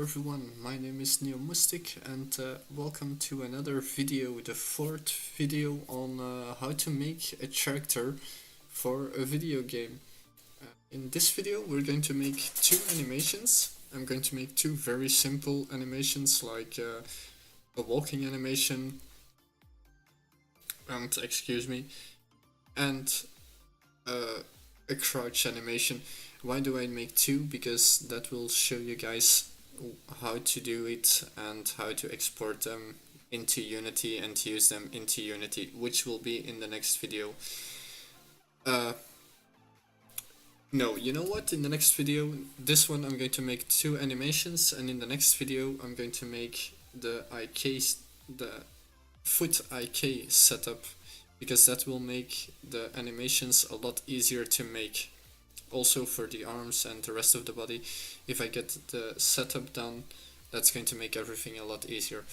everyone, my name is Neomustic and welcome to another video, the fourth video on how to make a character for a video game. In this video we're going to make two animations. I'm going to make two very simple animations like a walking animation and, and a crouch animation. Why do I make two? Because that will show you guys how to do it and how to export them into Unity and use them into Unity, which will be in the next video. No, you know what? In the next video, this one I'm going to make two animations, and in the next video I'm going to make the foot IK setup, because that will make the animations a lot easier to make. Also for the arms and the rest of the body, if I get the setup done, that's going to make everything a lot easier.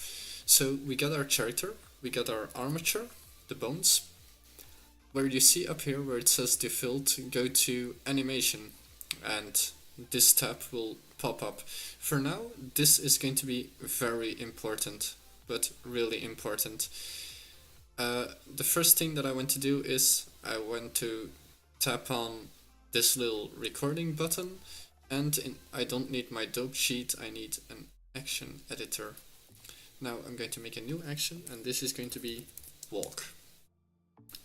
So we got our character, we got our armature, the bones. Where you see up here where it says default, go to animation and this tab will pop up. For now, this is going to be very important, but really important. The first thing that I want to do is I want to tap on this little recording button, and I don't need my dope sheet, I need an action editor. Now I'm going to make a new action, and this is going to be walk.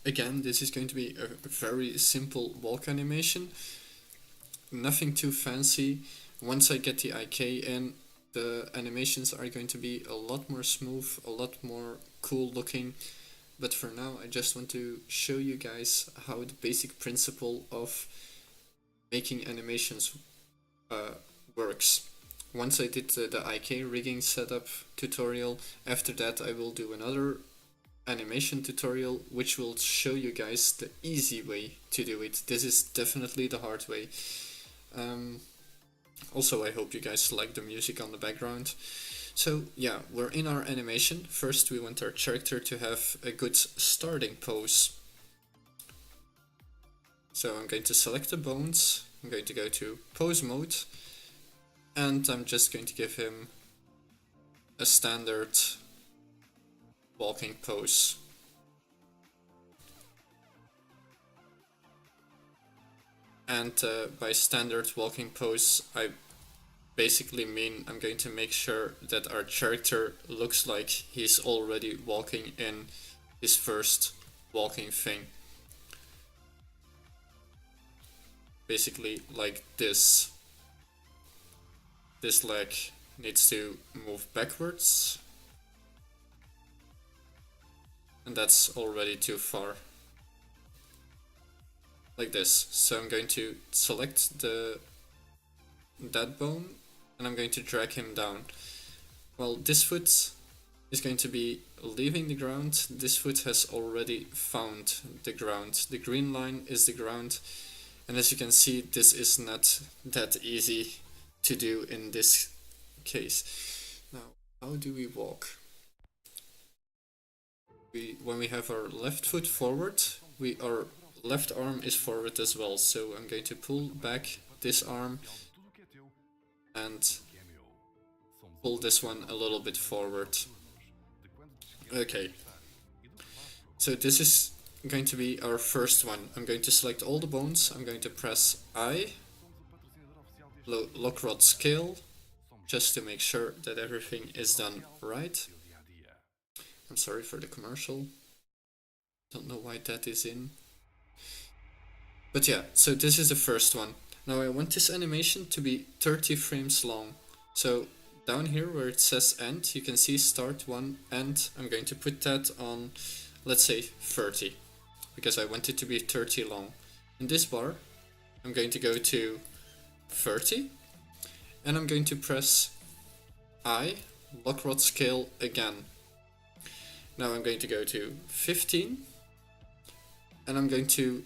Again, this is going to be a very simple walk animation, nothing too fancy. Once I get the IK in, the animations are going to be a lot more smooth, a lot more cool looking. But for now, I just want to show you guys how the basic principle of making animations works. Once I did the IK rigging setup tutorial, after that I will do another animation tutorial which will show you guys the easy way to do it. This is definitely the hard way. Also, I hope you guys like the music on the background. So yeah, we're in our animation. First we want our character to have a good starting pose. So I'm going to select the bones, I'm going to go to pose mode, and I'm just going to give him a standard walking pose. And by standard walking pose, I basically mean I'm going to make sure that our character looks like he's already walking in his first walking thing. Basically like this. This leg needs to move backwards, and that's already too far. Like this. So I'm going to select that bone and I'm going to drag him down. Well, this foot is going to be leaving the ground. This foot has already found the ground. The green line is the ground. And as you can see, this is not that easy to do in this case. Now, how do we walk? When we have our left foot forward, our left arm is forward as well. So I'm going to pull back this arm and pull this one a little bit forward. Okay. So this is going to be our first one. I'm going to select all the bones. I'm going to press I, lock rod scale, just to make sure that everything is done right. I'm sorry for the commercial. Don't know why that is in. But yeah, so this is the first one. Now I want this animation to be 30 frames long. So down here where it says end, you can see start 1, end. I'm going to put that on, let's say 30. Because I want it to be 30 long. In this bar, I'm going to go to 30, and I'm going to press I, lock rod scale again. Now I'm going to go to 15, and I'm going to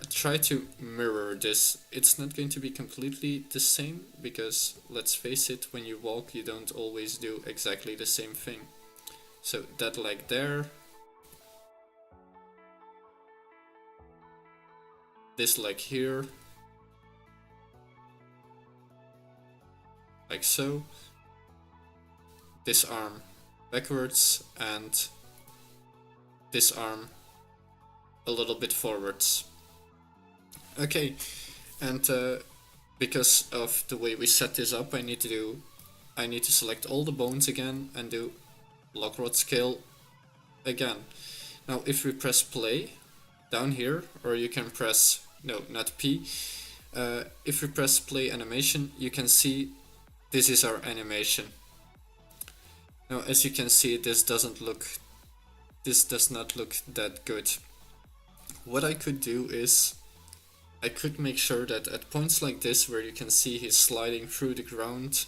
try to mirror this. It's not going to be completely the same, because let's face it, when you walk you don't always do exactly the same thing. So that leg there, this leg here, like so, this arm backwards and this arm a little bit forwards. Okay, and because of the way we set this up, I need to select all the bones again and do lock rod scale again. Now if we press play down here, or you can press, no, not P, if we press play animation, you can see this is our animation. Now as you can see, this does not look that good. What I could do is I could make sure that at points like this where you can see he's sliding through the ground,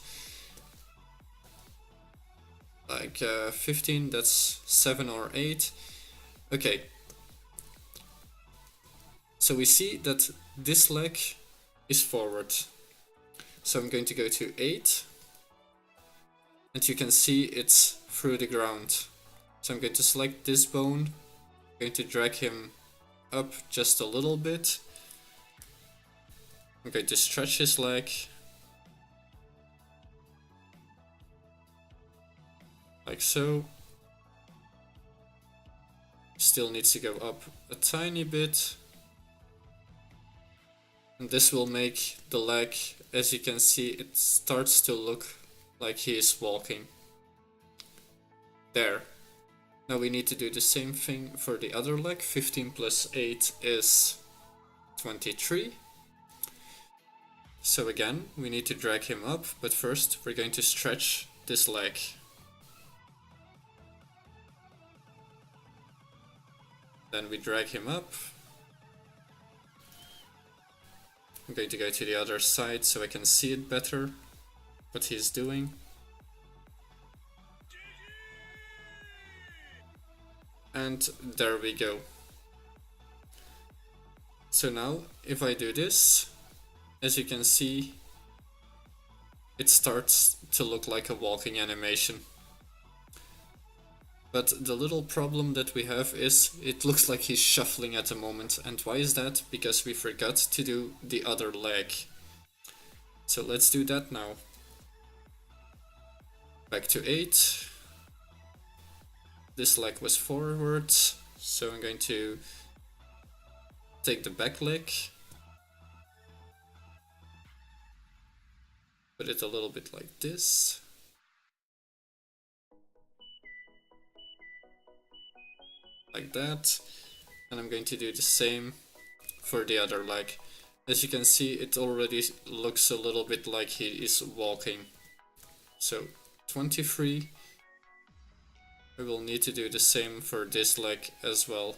like 15, that's 7 or 8. Okay, so we see that this leg is forward, so I'm going to go to 8, and you can see it's through the ground. So I'm going to select this bone, I'm going to drag him up just a little bit, I'm going to stretch his leg, like so. Still needs to go up a tiny bit, and this will make the leg, as you can see, it starts to look like he is walking. There. Now we need to do the same thing for the other leg. 15 plus 8 is 23. So again, we need to drag him up, but first we're going to stretch this leg. Then we drag him up. I'm going to go to the other side so I can see it better, what he's doing. And there we go. So now, if I do this, as you can see, it starts to look like a walking animation. But the little problem that we have is it looks like he's shuffling at the moment. And why is that? Because we forgot to do the other leg. So let's do that now. Back to 8. This leg was forwards, so I'm going to take the back leg, put it a little bit like this. Like that, and I'm going to do the same for the other leg. As you can see, it already looks a little bit like he is walking. So 23. We will need to do the same for this leg as well.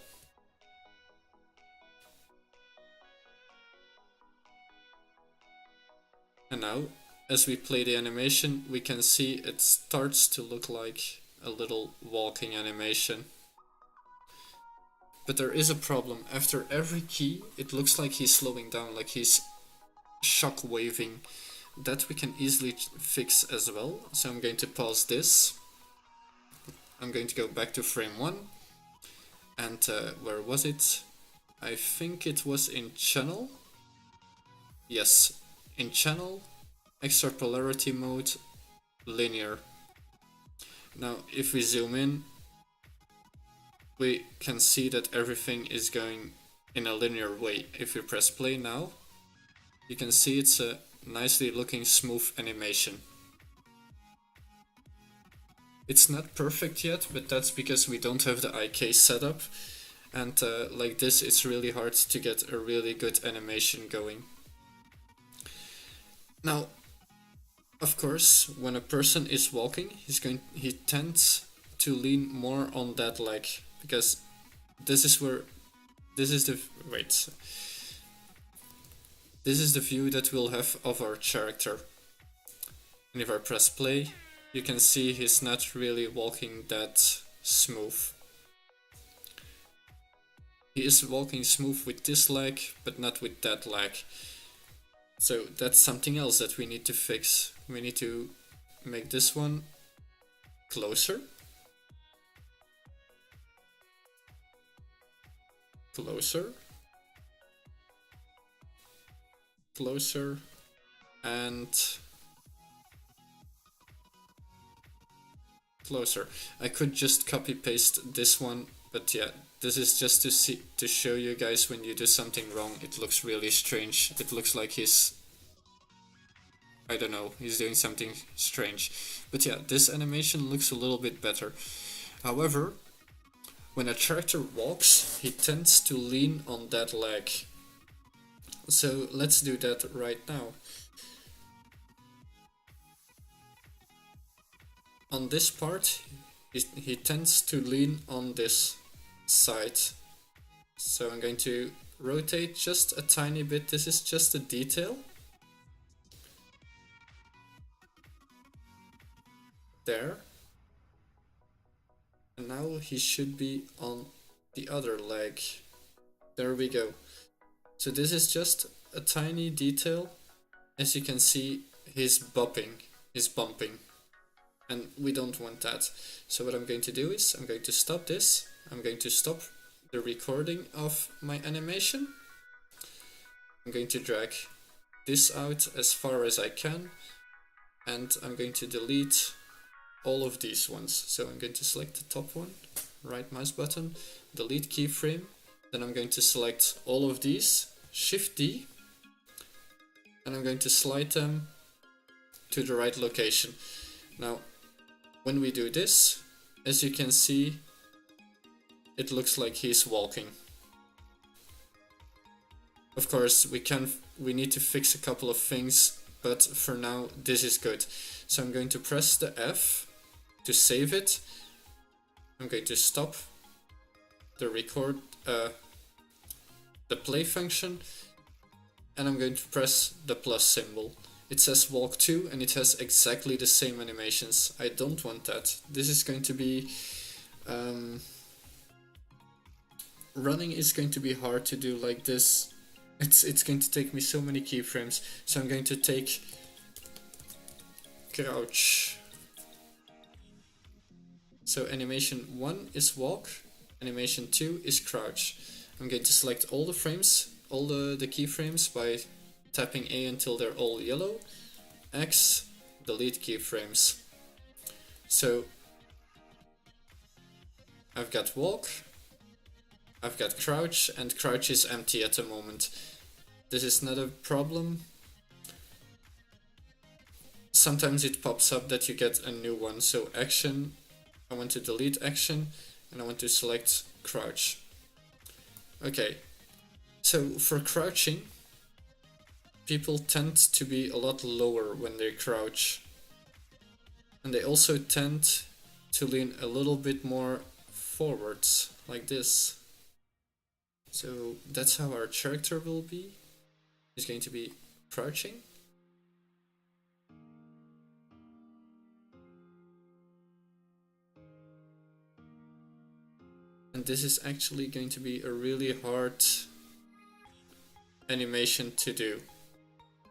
And now, as we play the animation, we can see it starts to look like a little walking animation. But there is a problem. After every key, it looks like he's slowing down, like he's shock waving. That we can easily fix as well. So I'm going to pause this. I'm going to go back to frame 1. And where was it? I think it was in channel. Yes, in channel, extrapolarity mode, linear. Now, if we zoom in, we can see that everything is going in a linear way. If we press play now, you can see it's a nicely looking smooth animation. It's not perfect yet, but that's because we don't have the IK setup, and like this it's really hard to get a really good animation going. Now, of course, when a person is walking, he tends to lean more on that leg, because this is the view that we'll have of our character. And if I press play, you can see he's not really walking that smooth. He is walking smooth with this leg, but not with that leg. So that's something else that we need to fix. We need to make this one closer. Closer. Closer. And closer. I could just copy paste this one, but yeah, this is just to show you guys when you do something wrong, it looks really strange. It looks like he's, I don't know, he's doing something strange. But yeah, this animation looks a little bit better. However, when a character walks, he tends to lean on that leg. So let's do that right now. On this part, he tends to lean on this side. So I'm going to rotate just a tiny bit. This is just a detail. There. And now he should be on the other leg. There we go. So this is just a tiny detail. As you can see, he's bumping. And we don't want that. So what I'm going to do is I'm going to stop this. I'm going to stop the recording of my animation. I'm going to drag this out as far as I can. And I'm going to delete all of these ones. So I'm going to select the top one, right mouse button, delete keyframe. Then I'm going to select all of these, Shift D, and I'm going to slide them to the right location. Now, when we do this, as you can see, it looks like he's walking. Of course, we need to fix a couple of things, but for now, this is good. So I'm going to press the F to save it. I'm going to stop the the play function, and I'm going to press the plus symbol. It says walk 2 and it has exactly the same animations. I don't want that. This is going to be running is going to be hard to do like this. It's going to take me so many keyframes. So I'm going to take crouch. So animation 1 is walk, animation 2 is crouch. I'm going to select all the frames, all the keyframes by tapping A until they're all yellow. X, delete keyframes. So I've got walk, I've got crouch, and crouch is empty at the moment. This is not a problem. Sometimes it pops up that you get a new one. So action, I want to delete action, and I want to select crouch. Okay, so for crouching, people tend to be a lot lower when they crouch. And they also tend to lean a little bit more forwards, like this. So that's how our character will be. He's going to be crouching. And this is actually going to be a really hard animation to do.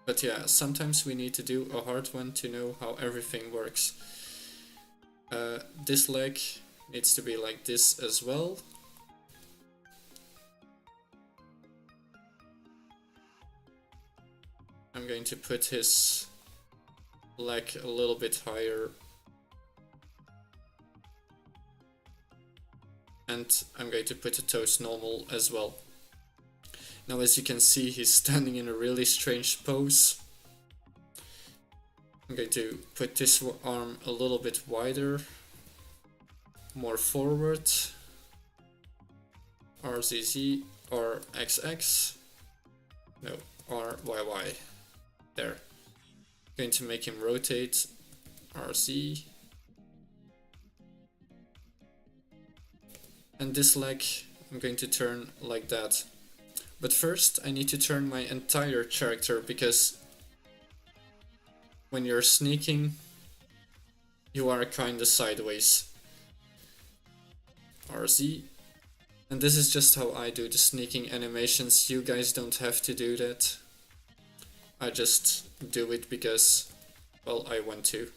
But yeah, sometimes we need to do a hard one to know how everything works. This leg needs to be like this as well. I'm going to put his leg a little bit higher. And I'm going to put the toes normal as well. Now, as you can see, he's standing in a really strange pose. I'm going to put this arm a little bit wider, more forward, RZZ, RXX, no, RYY, there. Going to make him rotate, RZ. And this leg, I'm going to turn like that. But first, I need to turn my entire character, because when you're sneaking, you are kinda sideways. RZ. And this is just how I do the sneaking animations. You guys don't have to do that. I just do it because, well, I want to.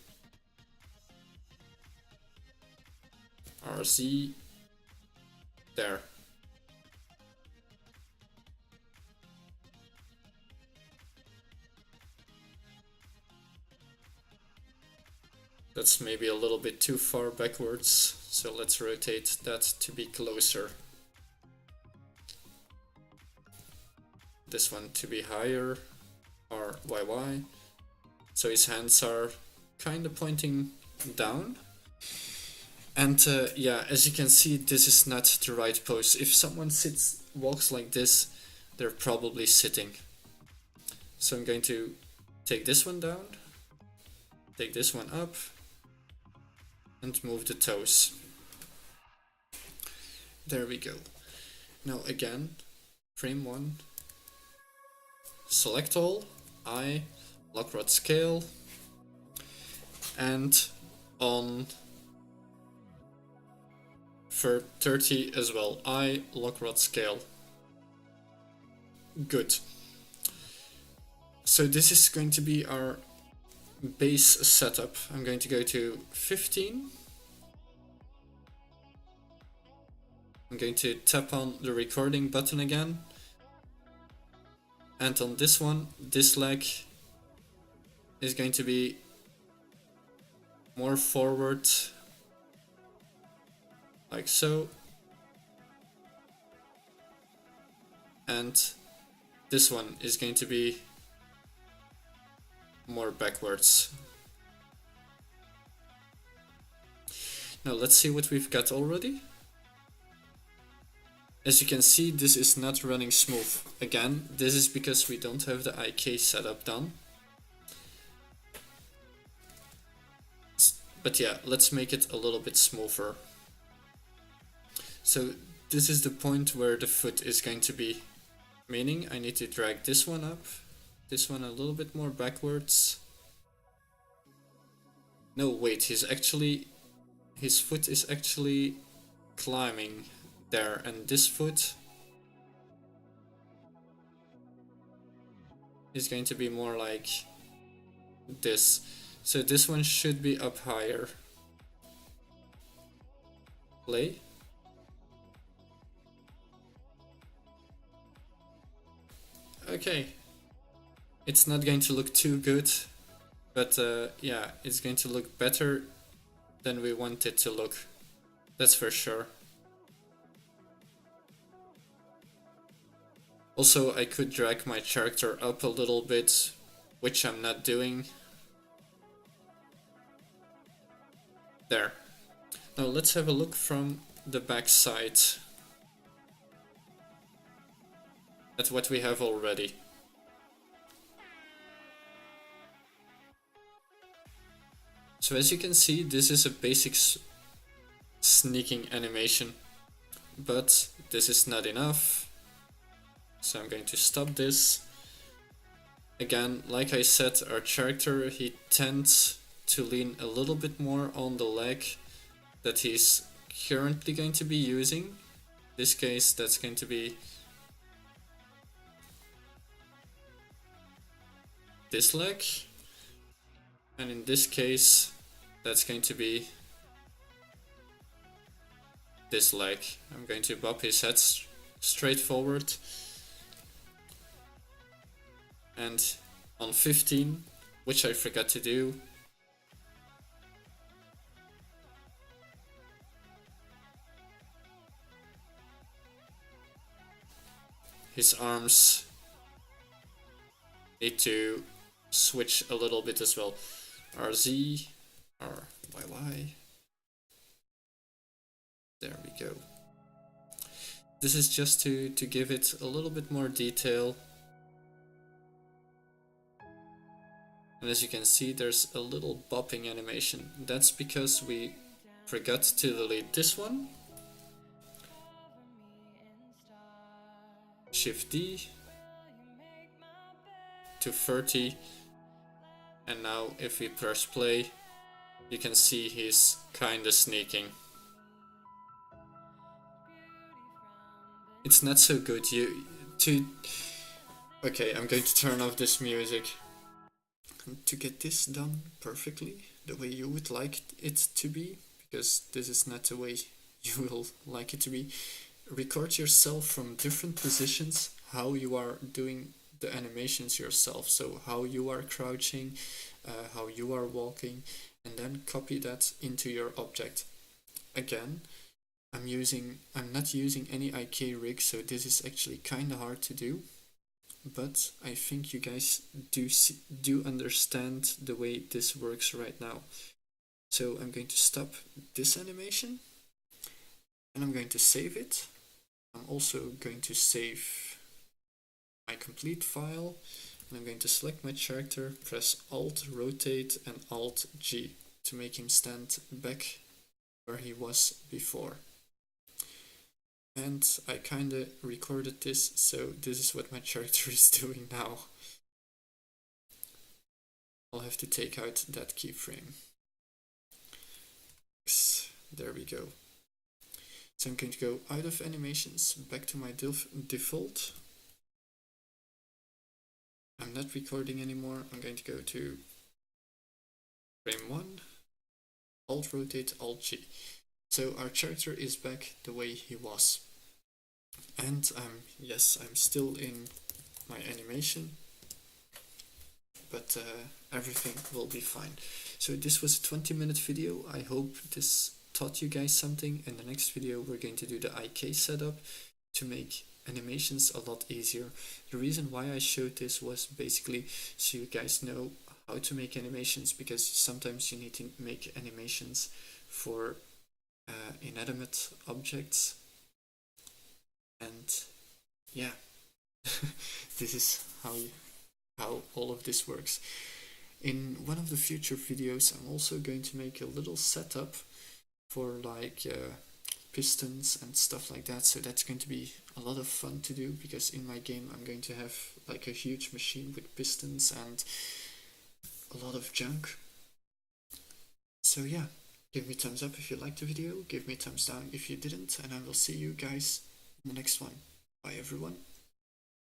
RZ. There. That's maybe a little bit too far backwards, so let's rotate that to be closer. This one to be higher, or YY. So his hands are kind of pointing down. And yeah, as you can see, this is not the right pose. If someone walks like this, they're probably sitting. So I'm going to take this one down, take this one up, and move the toes. There we go. Now again, frame 1, select all, I, lock rod scale, and on for 30 as well, I, lock rod scale. Good. So this is going to be our base setup. I'm going to go to 15. I'm going to tap on the recording button again. And on this one, this leg is going to be more forward, like so. And this one is going to be more backwards. Now let's see what we've got already. As you can see, this is not running smooth. Again, this is because we don't have the IK setup done. But yeah, let's make it a little bit smoother. So this is the point where the foot is going to be, meaning I need to drag this one up, this one a little bit more backwards. No, wait, his foot is actually climbing there, and this foot is going to be more like this. So this one should be up higher. Play. Okay. It's not going to look too good, but yeah, it's going to look better than we want it to look. That's for sure. Also, I could drag my character up a little bit, which I'm not doing. There. Now let's have a look from the back side at what we have already. So as you can see, this is a basic sneaking animation, but this is not enough. So I'm going to stop this. Again, like I said, our character, he tends to lean a little bit more on the leg that he's currently going to be using. In this case, that's going to be this leg. And in this case, that's going to be this leg. I'm going to bop his head straight forward. And on 15, which I forgot to do, his arms need to switch a little bit as well. RZ, RYY. There we go. This is just to give it a little bit more detail. And as you can see, there's a little bopping animation. That's because we forgot to delete this one. Shift D to 30. And now if we press play, you can see he's kinda sneaking. It's not so good. Okay, I'm going to turn off this music. To get this done perfectly, the way you would like it to be, because this is not the way you will like it to be, record yourself from different positions, how you are doing the animations yourself. So how you are crouching, how you are walking, and then copy that into your object. Again, I'm not using any IK rig, so this is actually kind of hard to do, but I think you guys do understand the way this works right now. So I'm going to stop this animation, and I'm going to save it. I'm also going to save my complete file, and I'm going to select my character, press Alt Rotate and Alt G to make him stand back where he was before. And I kinda recorded this, so this is what my character is doing now. I'll have to take out that keyframe. There we go. So I'm going to go out of animations, back to my default. I'm not recording anymore. I'm going to go to frame 1, Alt Rotate, Alt G. So our character is back the way he was. And yes, I'm still in my animation, but everything will be fine. So this was a 20-minute video. I hope this taught you guys something. In the next video, we're going to do the IK setup to make animations a lot easier. The reason why I showed this was basically so you guys know how to make animations, because sometimes you need to make animations for inanimate objects. And yeah, this is how all of this works. In one of the future videos, I'm also going to make a little setup for like pistons and stuff like that. So that's going to be a lot of fun to do, because in my game I'm going to have like a huge machine with pistons and a lot of junk. So yeah, give me thumbs up if you liked the video, give me thumbs down if you didn't, and I will see you guys in the next one. Bye everyone.